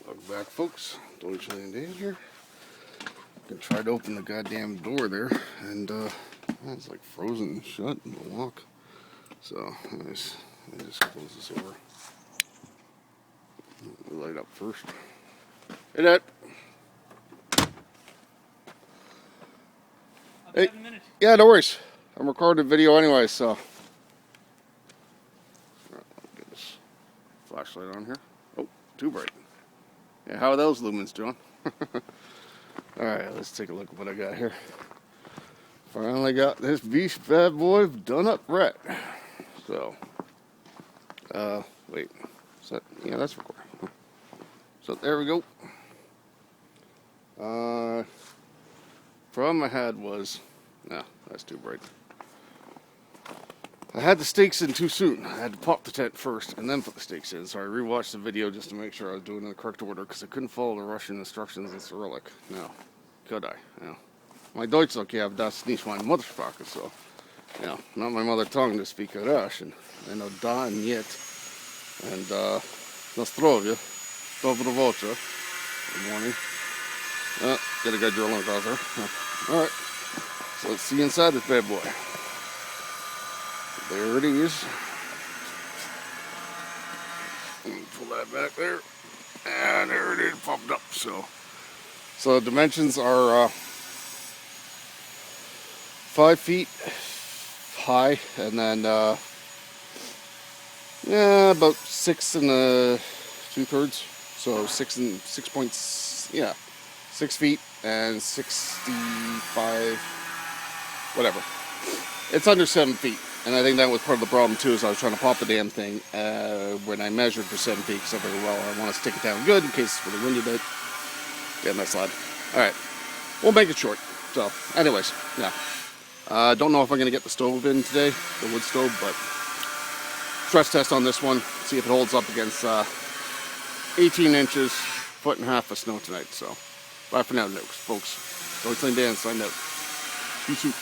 Welcome back, folks. Deutschland Dan here. I tried to open the goddamn door there, and it's like frozen shut in the lock. So I just close this over. Light up first. Hey, Dad. Hey. Yeah, no worries. I'm recording a video anyway, so. Get this flashlight on here. Oh, too bright. Yeah, how are those lumens doing? Alright, let's take a look at what I got here. Finally got this beast bad boy done up right. So, wait. Is that, yeah, that's recording. So there we go. Problem I had was, no, that's too bright. I had the stakes in too soon. I had to pop the tent first and then put the stakes in. So I rewatched the video just to make sure I was doing it in the correct order because I couldn't follow the Russian instructions in Cyrillic. No. Could I? No. My Deutsch okay, I've das nicht meine Muttersprache, so, you know, not my mother tongue to speak Russian. I know da and yet. And, Nostrovia. Dobro voce. Good morning. Got a guy drilling across there. Alright. So let's see inside this bad boy. There it is. Pull that back there. And there it is, popped up. So the dimensions are 5 feet high, and then yeah, about 6 2/3. So 6 feet and 65, whatever. It's under 7 feet. And I think that was part of the problem too, is I was trying to pop the damn thing when I measured for 7 feet, because I figured, well, I want to stick it down good in case it's really windy bit. Damn that slide. Alright, we'll make it short. So, anyways, yeah. Don't know if I'm going to get the stove in today, the wood stove, but stress test on this one, see if it holds up against 18 inches, 1.5 feet of snow tonight. So, bye for now, folks. Deutschland Dan signed out. Peace out.